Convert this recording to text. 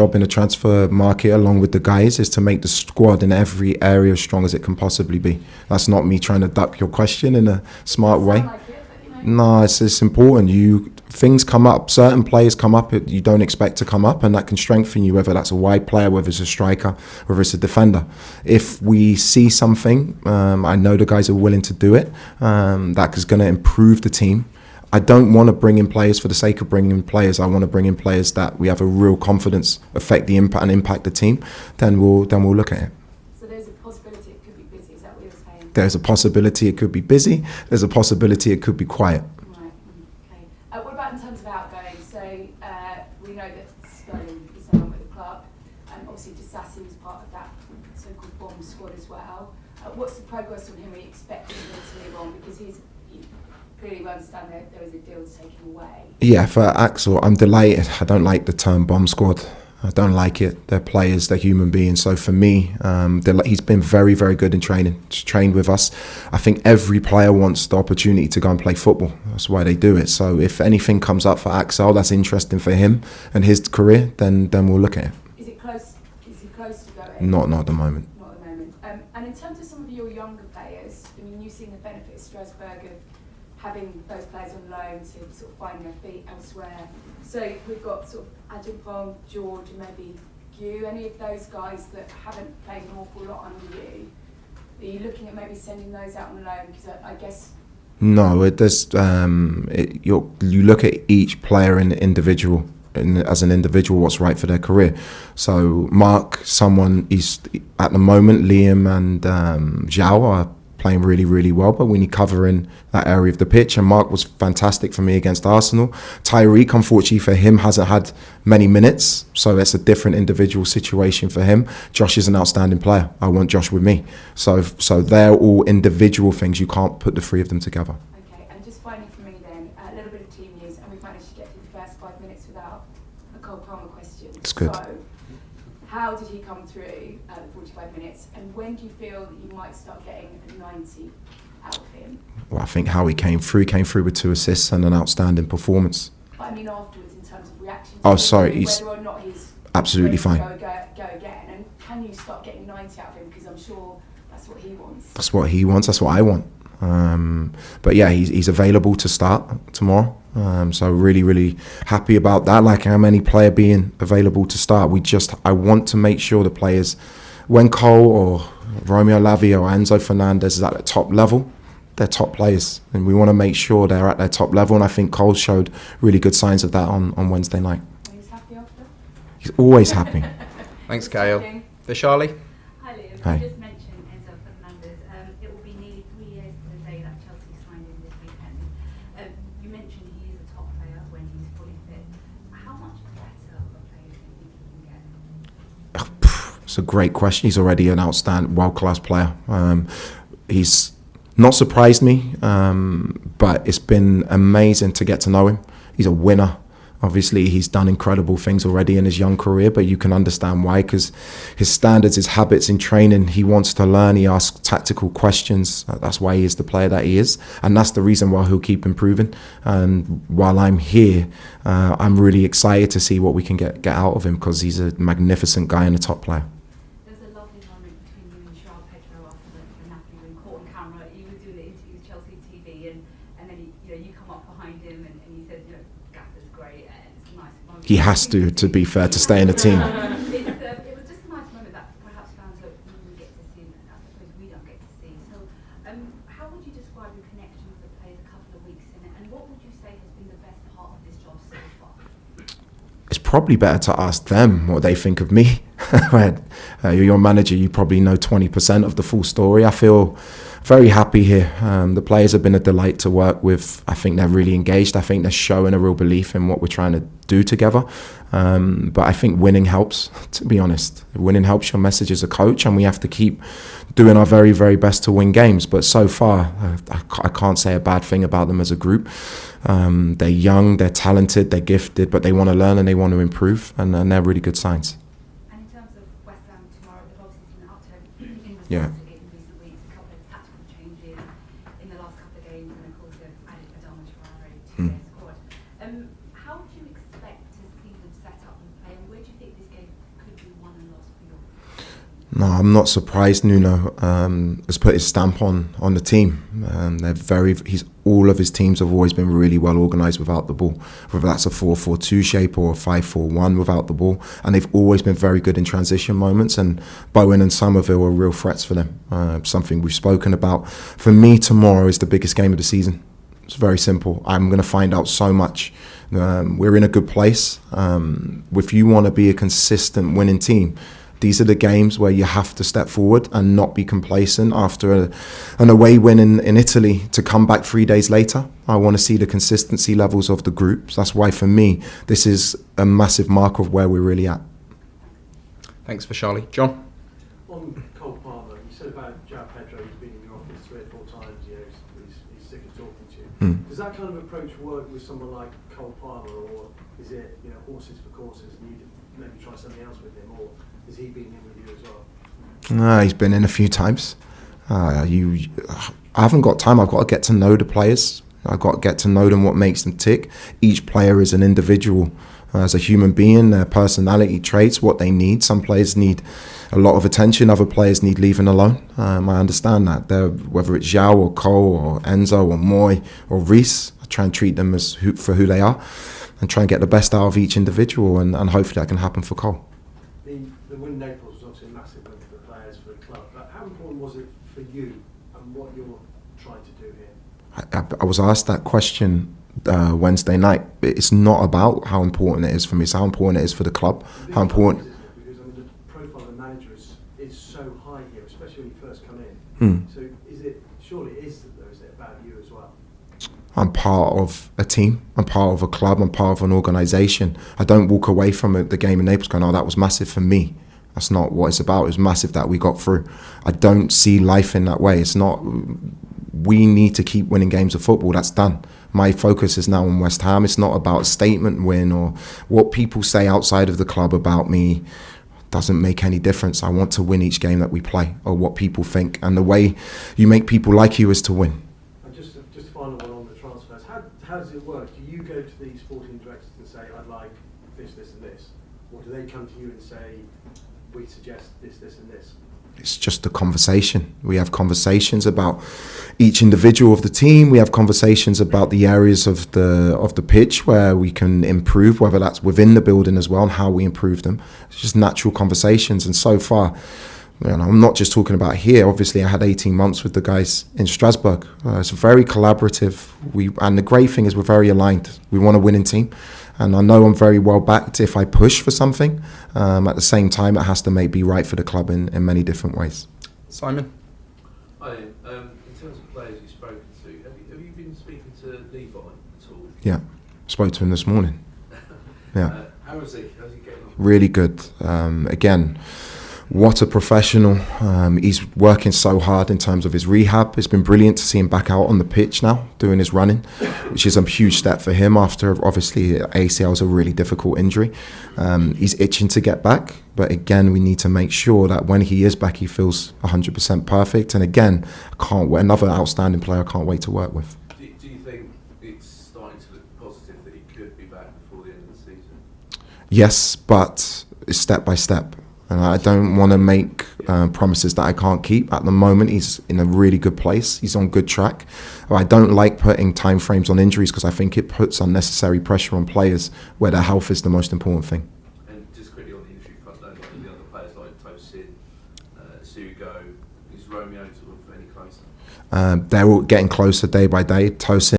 job in the transfer market along with the guys is to make the squad in every area as strong as it can possibly be. That's not me trying to duck your question in a smart way. No, it's important. Things come up, certain players come up that you don't expect to come up, and that can strengthen you, whether that's a wide player, whether it's a striker, whether it's a defender. If we see something, I know the guys are willing to do it, that is going to improve the team. I don't want to bring in players for the sake of bringing in players. I want to bring in players that we have a real confidence affect the impact and impact the team. Then we'll look at it. So there's a possibility it could be busy. Is that what you're saying? There's a possibility it could be busy. There's a possibility it could be quiet. Right. Okay. What about in terms of outgoing? So we know that Sterling is no longer with the club, and obviously Disassi was part of that so-called bomb squad as well. What's the progress on him? Are you expecting him to move on? Because clearly we understand there was a deal to take him away. Yeah, for Axel, I'm delighted. I don't like the term bomb squad. I don't like it. They're players, they're human beings. So for me, he's been very, very good in training. He's trained with us. I think every player wants the opportunity to go and play football. That's why they do it. So if anything comes up for Axel that's interesting for him and his career, then we'll look at it. Is he close to going? Not at the moment. Not at the moment. And in terms of some of your younger players, I mean, you've seen the benefit of Strasbourg of having those players on loan to sort of find their feet elsewhere. So we've got sort of Adjupong, George, and maybe Gu. Any of those guys that haven't played an awful lot under you, are you looking at maybe sending those out on loan? Because I guess... No, it does. You look at each player as an individual, what's right for their career. So Mark, he's at the moment, Liam and Zhao are playing really, really well, but we need cover in that area of the pitch, and Mark was fantastic for me against Arsenal. Tyreek, unfortunately for him, hasn't had many minutes, so it's a different individual situation for him. Josh is an outstanding player. I want Josh with me. So they're all individual things. You can't put the three of them together. Okay, and just finally for me then, a little bit of team news, and we've managed to get through the first 5 minutes without a Cole Palmer question. It's good. So, how did he come through the 45 minutes, and when do you feel that you might start getting a 90 out of him? Well, I think how he came through with 2 assists and an outstanding performance. But I mean afterwards, in terms of reaction to he's whether or not he's absolutely fine. Go again, and can you start getting 90 out of him? Because I'm sure that's what he wants. That's what he wants. That's what I want. But yeah, he's available to start tomorrow. So really, really happy about that. Like any player being available to start. I want to make sure the players, when Cole or Romeo Lavia or Enzo Fernandez is at the top level, they're top players, and we want to make sure they're at their top level. And I think Cole showed really good signs of that on Wednesday night. He's happy after? He's always happy. Thanks, Gail. For Charlie. Hi, Liam. Hi. You just mentioned Enzo Fernandez. It will be nearly 3 years to the day that Chelsea signed him this weekend. You mentioned he is a top player when he's fully fit. How much better of a player do you think he can get? It's a great question. He's already an outstanding, world-class player. He's not surprised me, but it's been amazing to get to know him. He's a winner. Obviously, he's done incredible things already in his young career, but you can understand why, because his standards, his habits in training, he wants to learn, he asks tactical questions. That's why he is the player that he is, and that's the reason why he'll keep improving. And while I'm here, I'm really excited to see what we can get out of him, because he's a magnificent guy and a top player. There's a lovely moment between you and Charles Pedro after the Napoli win, caught on camera. You were doing the interview with Chelsea TV, and then you come up behind him and you said, Gaffer's great, and it's a nice moment. He has to be fair, to stay in the team. It was just a nice moment that perhaps fans don't really get to see, and I suppose we don't get to see. So, how would you describe your connection with the players a couple of weeks in it, and what would you say has been the best part of this job so far? It's probably better to ask them what they think of me. You're your manager, you probably know 20% of the full story. I feel very happy here. The players have been a delight to work with. I think they're really engaged. I think they're showing a real belief in what we're trying to do together. But I think winning helps, to be honest. Winning helps your message as a coach, and we have to keep doing our very, very best to win games. But so far, I can't say a bad thing about them as a group. They're young, they're talented, they're gifted, but they want to learn and they want to improve, and they're really good signs. And in terms of West Ham tomorrow, they've obviously seen an upturn in response Yeah. to it in recent weeks, a couple of tactical changes in the last couple of games, and of course they've added Adama Traore to their squad. How do you expect to see them set up and play, and where do you think this game No, I'm not surprised. Nuno has put his stamp on the team. All of his teams have always been really well organised without the ball, whether that's a 4-4-2 shape or a 5-4-1 without the ball, and they've always been very good in transition moments. And Bowen and Somerville are real threats for them. Something we've spoken about. For me, tomorrow is the biggest game of the season. It's very simple. I'm going to find out so much. We're in a good place. If you want to be a consistent winning team, these are the games where you have to step forward and not be complacent after an away win in Italy to come back 3 days later. I want to see the consistency levels of the groups. That's why, for me, this is a massive mark of where we're really at. Thanks for Charlie. John? On Cole Palmer, you said about João Pedro, he's been in your office 3 or 4 times, he's sick of talking to you. Does that kind of approach work with someone like Cole Palmer, or is it horses for courses and you maybe try something else with him, or has he been in with you as well? He's been in a few times. I haven't got time. I've got to get to know the players. I've got to get to know them, what makes them tick. Each player is an individual, as a human being, their personality traits, what they need. Some players need a lot of attention. Other players need leaving alone. I understand that. Whether it's João or Cole or Enzo or Moy or Reece, I try and treat them for who they are and try and get the best out of each individual, and hopefully that can happen for Cole. The win in Naples was obviously a massive win for the players, for the club, but how important was it for you and what you're trying to do here? I was asked that question Wednesday night. It's not about how important it is for me, it's how important it is for the club. How important. Because the profile of the manager is so high here, especially when you first come in. So surely it is about you as well? I'm part of a team, I'm part of a club, I'm part of an organisation. I don't walk away from the game in Naples going, oh, that was massive for me. That's not what it's about. It was massive that we got through. I don't see life in that way. It's not, we need to keep winning games of football. That's done. My focus is now on West Ham. It's not about a statement win or what people say outside of the club about me. Doesn't make any difference. I want to win each game that we play, or what people think. And the way you make people like you is to win. And just final one on the transfers. How does it work? Do you go to the sporting directors and say, I'd like this, this and this? Or do they come to you and say, we suggest this, this and this? It's just a conversation. We have conversations about each individual of the team. We have conversations about the areas of the pitch where we can improve, whether that's within the building as well, and how we improve them. It's just natural conversations. And so far, I'm not just talking about here. Obviously, I had 18 months with the guys in Strasbourg. It's very collaborative. And the great thing is we're very aligned. We want a winning team. And I know I'm very well backed if I push for something. At the same time, it has to be right for the club in many different ways. Simon? Hi, in terms of players you've spoken to, have you been speaking to Levi at all? Yeah, spoke to him this morning. Yeah. How is he? How's he getting on? Really good. Again, what a professional. He's working so hard in terms of his rehab. It's been brilliant to see him back out on the pitch now, doing his running, which is a huge step for him after, obviously, ACL is a really difficult injury. He's itching to get back, but again, we need to make sure that when he is back, he feels 100% perfect. And again, another outstanding player I can't wait to work with. Do you think it's starting to look positive that he could be back before the end of the season? Yes, but it's step by step. And I don't want to make promises that I can't keep. At the moment, he's in a really good place. He's on good track. I don't like putting timeframes on injuries because I think it puts unnecessary pressure on players where their health is the most important thing. And just quickly on the injury front, though, like the other players like Tosin, Sugo, is Romeo sort of any closer? They're all getting closer day by day. Tosin